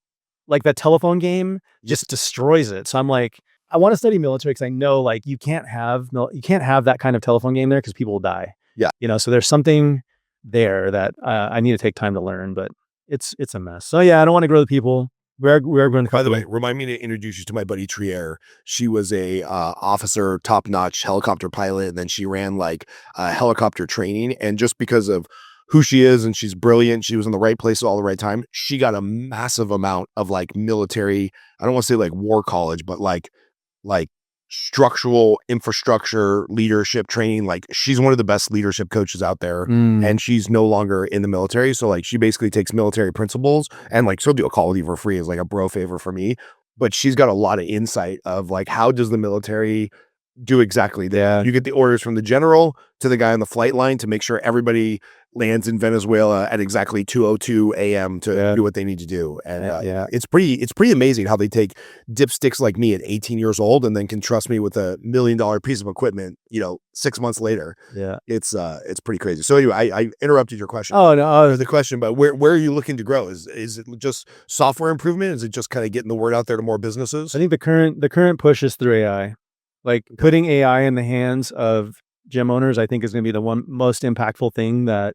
that telephone game just destroys it. So I'm like, I want to study military because I know like you can't have that kind of telephone game there because people will die. Yeah. So there's something there that I need to take time to learn, but it's a mess. So yeah, I don't want to grow the people. We're going to. By the way, remind me to introduce you to my buddy Trier. She was a officer, top-notch helicopter pilot, and then she ran like helicopter training. And just because of who she is and she's brilliant, she was in the right place at all the right time. She got a massive amount of like military, I don't want to say like war college, but like structural infrastructure leadership training. Like she's one of the best leadership coaches out there, and she's no longer in the military. So like she basically takes military principles and like she'll do a call with you for free as like a bro favor for me. But she's got a lot of insight of like, how does the military do exactly that? Yeah. You get the orders from the general to the guy on the flight line to make sure everybody lands in Venezuela at exactly 2:02 a.m. to do what they need to do. And it's pretty amazing how they take dipsticks like me at 18 years old and then can trust me with $1 million piece of equipment, 6 months later. Yeah. It's pretty crazy. So anyway, I interrupted your question. Oh no, The question, but where are you looking to grow? Is it just software improvement? Is it just kind of getting the word out there to more businesses? I think the current push is through AI. Like putting AI in the hands of gym owners, I think is going to be the one most impactful thing that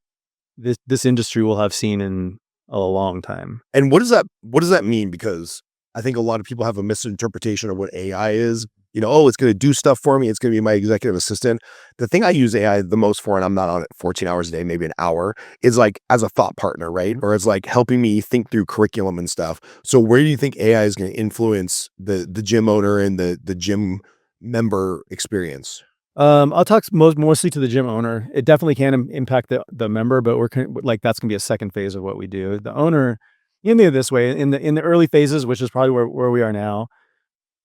this industry will have seen in a long time. And what does that mean? Because I think a lot of people have a misinterpretation of what AI is. It's going to do stuff for me. It's going to be my executive assistant. The thing I use AI the most for, and I'm not on it 14 hours a day, maybe an hour, is like as a thought partner, right? Or it's like helping me think through curriculum and stuff. So where do you think AI is going to influence the gym owner and the gym member experience? I'll talk mostly to the gym owner. It definitely can impact the member, but like that's gonna be a second phase of what we do. The owner, in the this way, in the early phases, which is probably where we are now,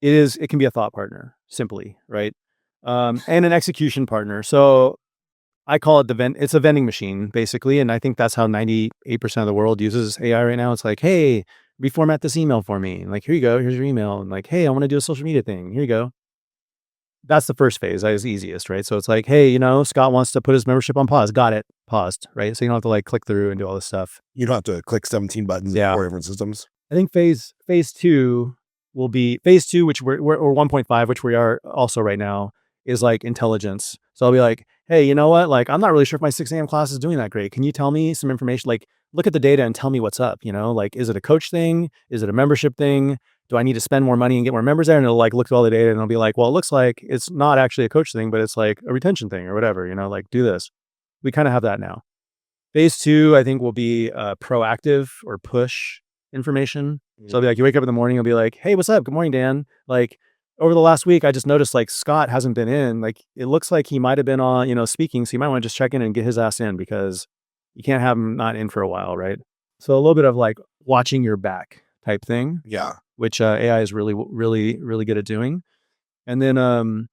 it can be a thought partner, simply, right? And an execution partner. So I call it it's a vending machine, basically, and I think that's how 98% of the world uses AI right now. It's like, hey, reformat this email for me. Like, here you go, here's your email. And like, hey, I want to do a social media thing. Here you go. That's the first phase. That is easiest, right? So it's like, hey, Scott wants to put his membership on pause. Got it. Paused, right? So you don't have to like click through and do all this stuff. You don't have to click 17 buttons in 4 different systems. I think phase two will be phase two, which or 1.5, which we are also right now, is like intelligence. So I'll be like, hey, you know what? Like, I'm not really sure if my 6 a.m. class is doing that great. Can you tell me some information? Like, look at the data and tell me what's up. Like, is it a coach thing? Is it a membership thing? Do I need to spend more money and get more members there? And it'll like look at all the data and it'll be like, well, it looks like it's not actually a coach thing, but it's like a retention thing or whatever, like do this. We kind of have that now. Phase two, I think, will be proactive or push information. So I'll be like, you wake up in the morning, you'll be like, hey, what's up? Good morning, Dan. Like, over the last week, I just noticed like Scott hasn't been in. Like, it looks like he might have been on, speaking. So you might want to just check in and get his ass in because you can't have him not in for a while, right? So a little bit of like watching your back type thing. Yeah. Which AI is really, really, really good at doing. And then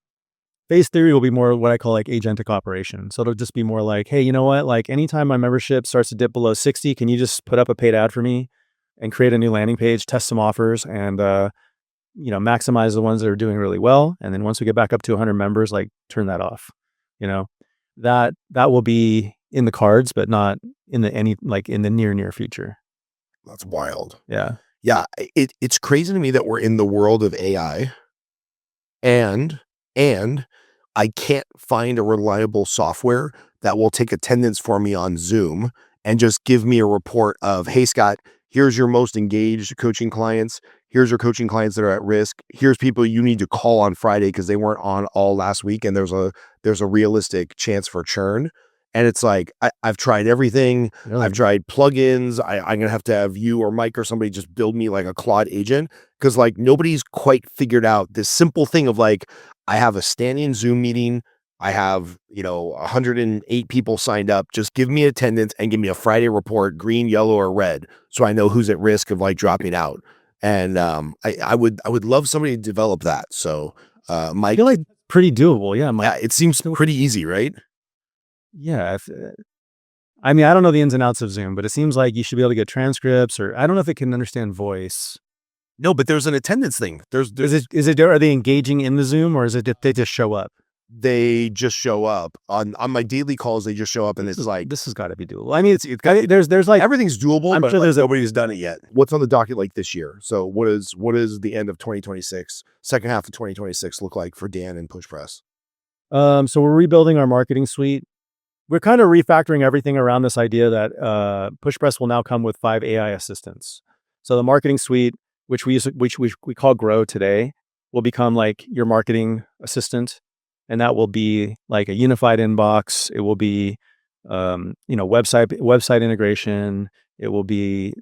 phase three will be more what I call like agentic operation. So it'll just be more like, hey, you know what? Like anytime my membership starts to dip below 60, can you just put up a paid ad for me and create a new landing page, test some offers, and maximize the ones that are doing really well. And then once we get back up to 100 members, like turn that off. That will be in the cards, but not in the near future. That's wild. Yeah. Yeah. It's crazy to me that we're in the world of AI and I can't find a reliable software that will take attendance for me on Zoom and just give me a report of, hey, Scott, here's your most engaged coaching clients. Here's your coaching clients that are at risk. Here's people you need to call on Friday because they weren't on all last week. And there's a realistic chance for churn. And it's like, I've tried everything. Really? I've tried plugins. I'm going to have you or Mike or somebody just build me like a Claude agent. Cause like nobody's quite figured out this simple thing of like, I have a standing Zoom meeting. I have, 108 people signed up. Just give me attendance and give me a Friday report, green, yellow, or red. So I know who's at risk of like dropping out. And I would love somebody to develop that. So Mike, I feel like pretty doable. Yeah. yeah, it seems pretty easy, right? Yeah. I mean, I don't know the ins and outs of Zoom, but it seems like you should be able to get transcripts, or I don't know if it can understand voice. No, but there's an attendance thing. Are they engaging in the Zoom, or is it they just show up? They just show up on my daily calls. They just show up, and this has got to be doable. I mean, there's like everything's doable, I'm but sure like nobody's done it yet. What's on the docket like this year? So what is the end of 2026, second half of 2026 look like for Dan and PushPress? So we're rebuilding our marketing suite. We're kind of refactoring everything around this idea that PushPress will now come with 5 AI assistants. So the marketing suite, which we call Grow today, will become like your marketing assistant, and that will be like a unified inbox. It will be, website integration. It will be,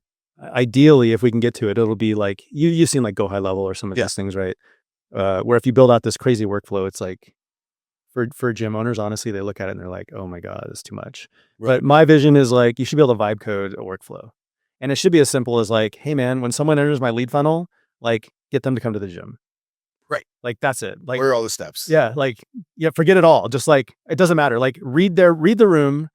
ideally, if we can get to it, it'll be like you've seen like Go High Level or some of these things, right? Where if you build out this crazy workflow, it's like, for gym owners, honestly, they look at it and they're like, oh my God, it's too much. Right. But my vision is like, you should be able to vibe code a workflow. And it should be as simple as like, hey man, when someone enters my lead funnel, like get them to come to the gym. Right. Like that's it. Like, where are all the steps? Yeah. Like, yeah, forget it all. Just like, it doesn't matter. Like read the room.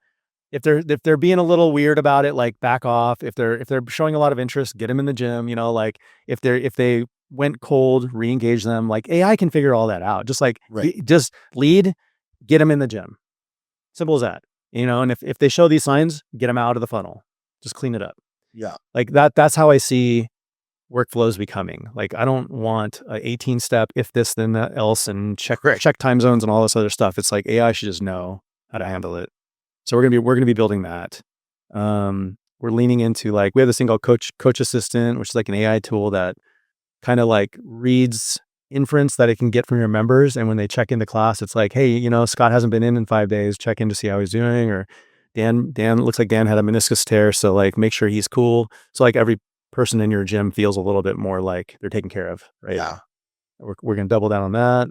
If they're being a little weird about it, like back off. If they're showing a lot of interest, get them in the gym, like if they went cold, re-engage them. Like AI can figure all that out. Just like, just lead, get them in the gym. Simple as that, and if they show these signs, get them out of the funnel, just clean it up. Yeah. Like that's how I see workflows becoming. Like, I don't want a 18 step, if this, then that else, and check time zones and all this other stuff. It's like AI should just know how to handle it. So we're going to be building that. We're leaning into like, we have this thing called Coach Assistant, which is like an AI tool that kind of like reads inference that it can get from your members. And when they check into class, it's like, hey, Scott hasn't been in 5 days, check in to see how he's doing. Or Dan looks like Dan had a meniscus tear. So like, make sure he's cool. So like every person in your gym feels a little bit more like they're taken care of. Right. Yeah. We're going to double down on that.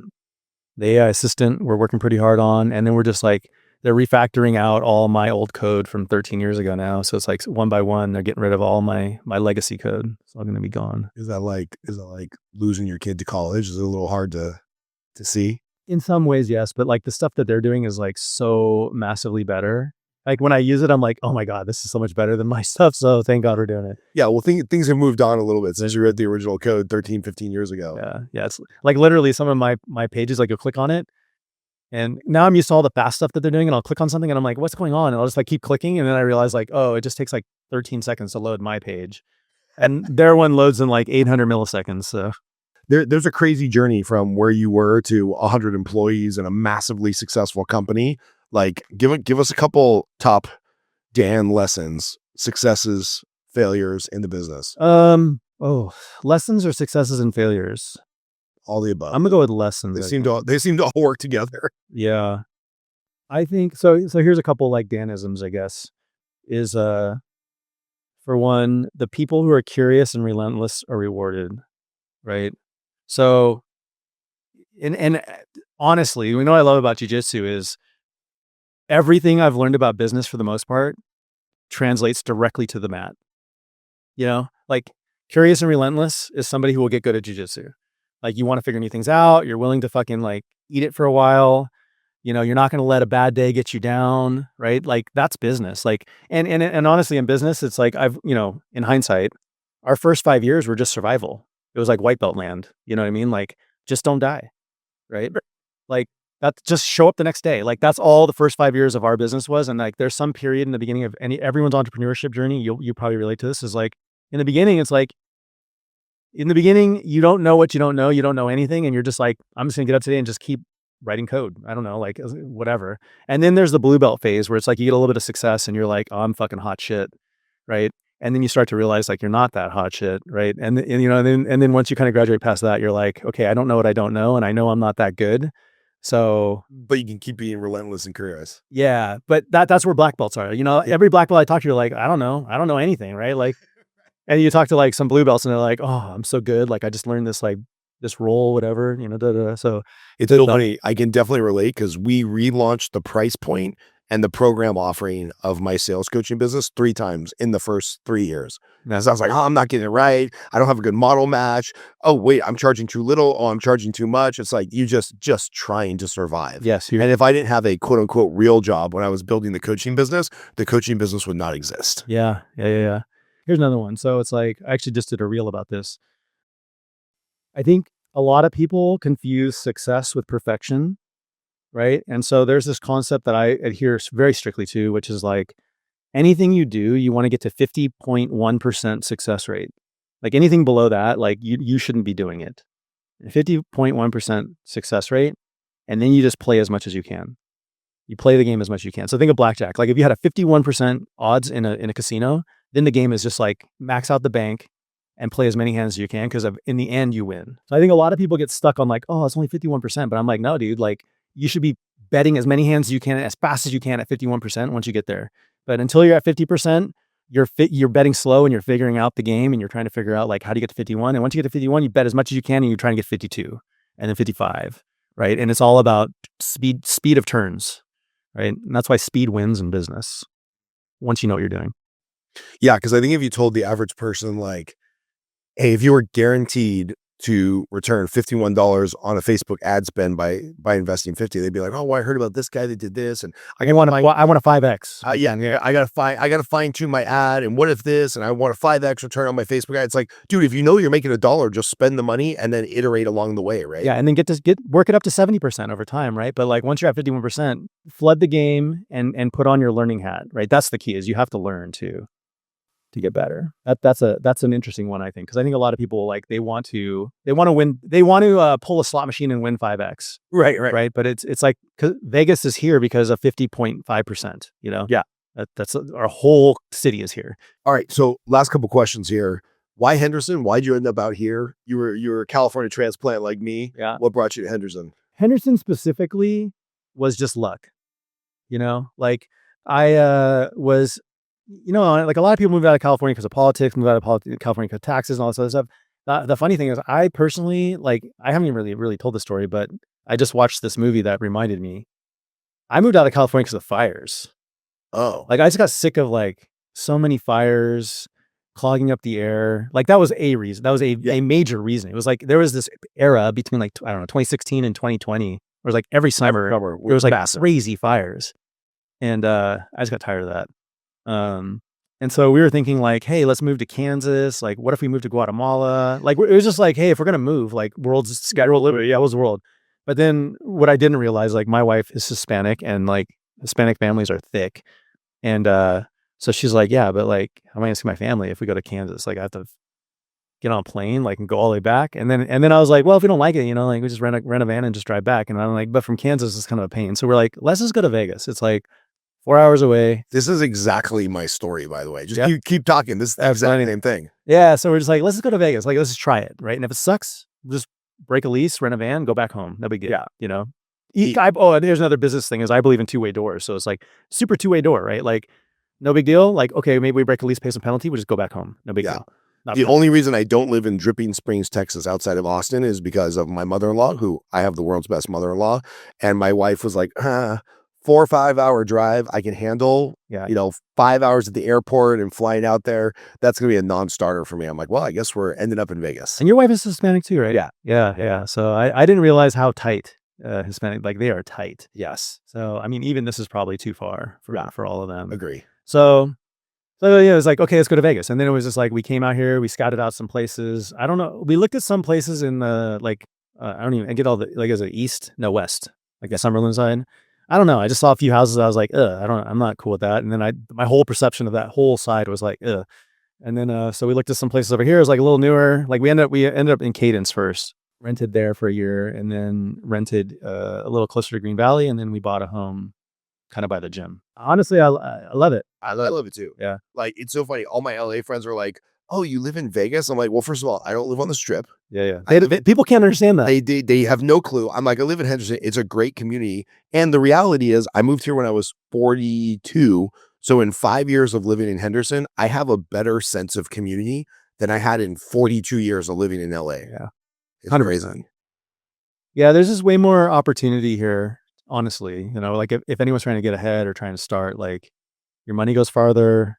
the AI assistant we're working pretty hard on, and then we're just like they're refactoring out all my old code from 13 years ago now. So it's like one by one they're getting rid of all my legacy code. It's all going to be gone. Is that like losing your kid to college? Is it a little hard to see? In some ways, yes, but like the stuff that they're doing is like so massively better. Like when I use it, I'm like, oh my God, this is so much better than my stuff. So thank God we're doing it. Yeah, well, things have moved on a little bit since you read the original code 13, 15 years ago. Yeah. Yeah. It's like literally some of my pages, like you'll click on it. And now I'm used to all the fast stuff that they're doing, and I'll click on something and I'm like, what's going on? And I'll just like keep clicking. And then I realize like, oh, it just takes like 13 seconds to load my page. And their one loads in like 800 milliseconds. So There's a crazy journey from where you were to 100 employees and a massively successful company. Like give us a couple top Dan lessons, successes, failures in the business. Lessons or successes and failures? All the above. I'm gonna go with lessons. They seem to all work together. Yeah. I think so. So here's a couple like Danisms, I guess, is for one, the people who are curious and relentless are rewarded, right? So, and honestly, you know what I love about jujitsu is everything I've learned about business for the most part translates directly to the mat. You know, like curious and relentless is somebody who will get good at jujitsu. Like you want to figure new things out. You're willing to fucking like eat it for a while. You know, you're not going to let a bad day get you down, right? Like that's business. Like, and honestly, in business, it's like in hindsight, our first 5 years were just survival. It was like white belt land. You know what I mean? Like, just don't die, right? Like that. Just show up the next day. Like that's all the first 5 years of our business was. And like, there's some period in the beginning of everyone's entrepreneurship journey. You probably relate to this. Is like in the beginning, it's like. In the beginning, you don't know what you don't know. You don't know anything. And you're just like, I'm just gonna get up today and just keep writing code. I don't know, like whatever. And then there's the blue belt phase where it's like you get a little bit of success and you're like, oh, I'm fucking hot shit. Right. And then you start to realize like you're not that hot shit. Right. And then once you kind of graduate past that, you're like, okay, I don't know what I don't know. And I know I'm not that good. So, but you can keep being relentless and curious. Yeah. But that's where black belts are. Every black belt I talk to, you're like, I don't know anything. Right. Like, and you talk to like some blue belts and they're like, oh, I'm so good. Like I just learned this like this role, whatever, So it's so funny. I can definitely relate because we relaunched the price point and the program offering of my sales coaching business 3 times in the first 3 years. And so I was like, oh, I'm not getting it right. I don't have a good model match. Oh, wait, I'm charging too little. Oh, I'm charging too much. It's like you just trying to survive. Yes. And if I didn't have a quote unquote real job when I was building the coaching business would not exist. Yeah. Here's another one. So it's like, I actually just did a reel about this. I think a lot of people confuse success with perfection, right? And so there's this concept that I adhere very strictly to, which is like anything you do, you want to get to 50.1% success rate. Like anything below that, like you shouldn't be doing it. 50.1% success rate, and then you just play as much as you can. You play the game as much as you can. So think of blackjack. Like if you had a 51% odds in a casino, then the game is just like max out the bank and play as many hands as you can because in the end you win. So I think a lot of people get stuck on like, oh, it's only 51%. But I'm like, no, dude, like you should be betting as many hands as you can as fast as you can at 51% once you get there. But until you're at 50%, you're betting slow and you're figuring out the game and you're trying to figure out like how do you get to 51. And once you get to 51, you bet as much as you can and you're trying to get 52 and then 55, right? And it's all about speed of turns, right? And that's why speed wins in business once you know what you're doing. Yeah, because I think if you told the average person like, hey, if you were guaranteed to return $51 on a Facebook ad spend by investing 50, they'd be like, oh, well, I heard about this guy that did this, and I want a 5x. I gotta fine tune my ad, and what if this, and I want a 5x return on my Facebook ad. It's like, dude, if you know you're making $1, just spend the money and then iterate along the way, right? Yeah, and then work it up to 70% over time, right? But like once you're at 51%, flood the game and put on your learning hat, right? That's the key, is you have to learn to get better. That's an interesting one, I think, because I think a lot of people like they want to win. They want to pull a slot machine and win 5x. Right. But it's like Vegas is here because of 50.5%. Yeah. That's our whole city is here. All right. So last couple questions here. Why Henderson? Why'd you end up out here? You were a California transplant like me. Yeah. What brought you to Henderson? Henderson specifically was just luck. Like I was. Like a lot of people move out of California because of politics, move out of California because of taxes and all this other stuff. The funny thing is, I personally, like, I haven't even really told the story, but I just watched this movie that reminded me. I moved out of California because of fires. Oh, Like I just got sick of like so many fires clogging up the air. Like that was a reason. That was a major reason. It was like there was this era between like I don't know 2016 and 2020 where it was like every summer there was like crazy fires, and I just got tired of that. And so we were thinking like, hey, let's move to Kansas. Like, what if we move to Guatemala? Like, it was just like, hey, if we're gonna move, like, world's sky world liberty, yeah, it was the world. But then what I didn't realize, like, my wife is Hispanic, and like Hispanic families are thick, and so she's like, yeah, but like, how am I gonna see my family if we go to Kansas? Like, I have to get on a plane, like, and go all the way back. And then I was like, well, if we don't like it, like, we just rent a van and just drive back. And I'm like, but from Kansas is kind of a pain. So we're like, let's just go to Vegas. It's like 4 hours away. This is exactly my story, by the way. Just keep talking. This is the exact same thing. Yeah. So we're just like, let's just go to Vegas. Like, let's just try it. Right. And if it sucks, just break a lease, rent a van, go back home. No big deal. Yeah. And here's another business thing is I believe in two-way doors. So it's like super two-way door, right? Like, no big deal. Like, okay, maybe we break a lease, pay some penalty. We just go back home. No big deal. The only reason I don't live in Dripping Springs, Texas, outside of Austin is because of my mother-in-law, who I have the world's best mother-in-law. And my wife was like, 4 or 5 hour drive I can handle. 5 hours at the airport and flying out there. That's going to be a non-starter for me. I'm like, well, I guess we're ending up in Vegas. And your wife is Hispanic too, right? Yeah. Yeah. So I didn't realize how tight Hispanic, like they are tight. Yes. So, I mean, even this is probably too far for all of them. Agree. So yeah, it was like, okay, let's go to Vegas. And then it was just like, we came out here, we scouted out some places. I don't know. We looked at some places in the, like, I get all the, like, is it west, like the Summerlin side. I don't know. I just saw a few houses. I was like, I'm not cool with that. And then my whole perception of that whole side was like, ugh. And then, so we looked at some places over here. It was like a little newer. Like we ended up in Cadence first, rented there for a year, and then rented a little closer to Green Valley. And then we bought a home kind of by the gym. Honestly, I love it. I love it too. Yeah. Like, it's so funny. All my LA friends are like, oh, you live in Vegas? I'm like, well, first of all, I don't live on the Strip. Yeah. People can't understand that. They have no clue. I'm like, I live in Henderson. It's a great community. And the reality is I moved here when I was 42. So in 5 years of living in Henderson, I have a better sense of community than I had in 42 years of living in LA. Yeah. It's 100%. Crazy. Yeah, there's just way more opportunity here, honestly. Like if anyone's trying to get ahead or trying to start, like your money goes farther.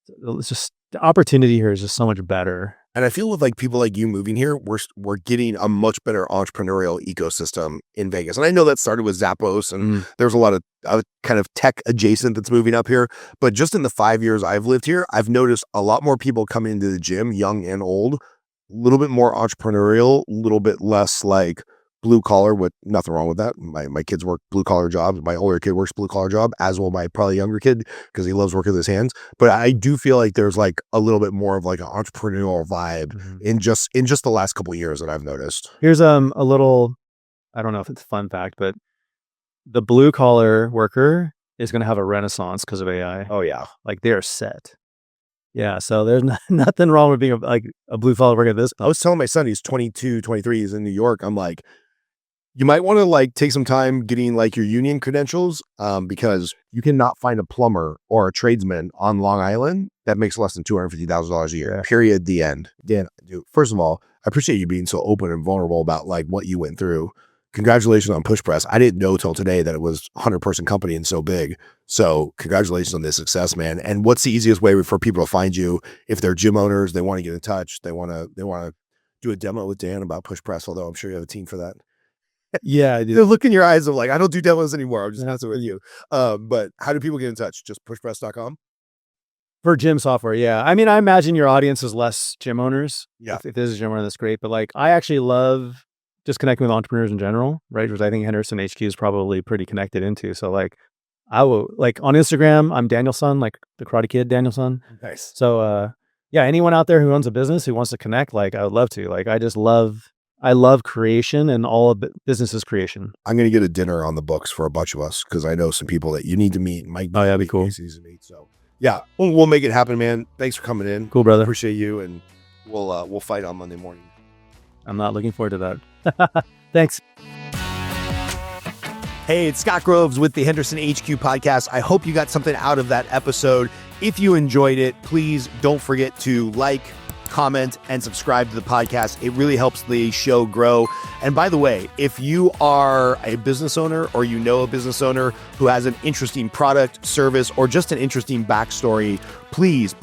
It's just the opportunity here is just so much better. And I feel with like people like you moving here, we're getting a much better entrepreneurial ecosystem in Vegas. And I know that started with Zappos, and there's a lot of kind of tech adjacent that's moving up here. But just in the 5 years I've lived here, I've noticed a lot more people coming into the gym, young and old, a little bit more entrepreneurial, a little bit less like blue collar, with nothing wrong with that. My kids work blue collar jobs. My older kid works blue collar job, as will my probably younger kid, because he loves working with his hands. But I do feel like there's like a little bit more of like an entrepreneurial vibe in just the last couple of years that I've noticed. Here's a little, I don't know if it's a fun fact, but the blue collar worker is going to have a renaissance because of AI. Oh yeah, like they're set. Yeah, so there's nothing wrong with being a blue collar worker. I was telling my son, he's 22, 23, he's in New York. I'm like, you might want to like take some time getting like your union credentials, because you cannot find a plumber or a tradesman on Long Island that makes less than $250,000 a year. Yeah. Period. The end. Dan, dude, first of all, I appreciate you being so open and vulnerable about like what you went through. Congratulations on PushPress. I didn't know till today that it was a 100-person company and so big. So congratulations on this success, man. And what's the easiest way for people to find you if they're gym owners, they want to get in touch, they want to do a demo with Dan about PushPress, although I'm sure you have a team for that. Yeah, I do. The look in your eyes of like, I don't do demos anymore. I'm just messing with you. But how do people get in touch? Just pushpress.com? For gym software, yeah. I mean, I imagine your audience is less gym owners. Yeah. If this is a gym owner, that's great. But like, I actually love just connecting with entrepreneurs in general, right? Which I think Henderson HQ is probably pretty connected into. So like, I will, like on Instagram, I'm Danielson, like the Karate Kid Danielson. Nice. So yeah, anyone out there who owns a business who wants to connect, like I would love to. Like I love creation, and all of business is creation. I'm going to get a dinner on the books for a bunch of us because I know some people that you need to meet. Mike, oh, yeah, that'd be cool. So yeah, we'll make it happen, man. Thanks for coming in. Cool, brother. Appreciate you, and we'll fight on Monday morning. I'm not looking forward to that. Thanks. Hey, it's Scott Groves with the Henderson HQ podcast. I hope you got something out of that episode. If you enjoyed it, please don't forget to like, comment, and subscribe to the podcast. It really helps the show grow. And by the way, if you are a business owner or you know a business owner who has an interesting product, service, or just an interesting backstory, please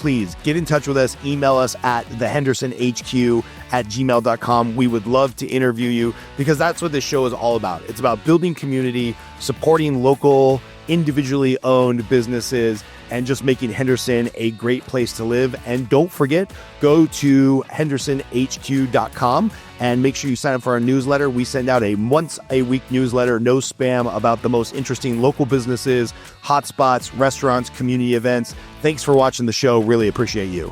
get in touch with us. Email us at thehendersonhq@gmail.com. We would love to interview you because that's what this show is all about. It's about building community, supporting local, individually owned businesses, and just making Henderson a great place to live. And don't forget, go to hendersonhq.com and make sure you sign up for our newsletter. We send out a once-a-week newsletter, no spam, about the most interesting local businesses, hotspots, restaurants, community events. Thanks for watching the show. Really appreciate you.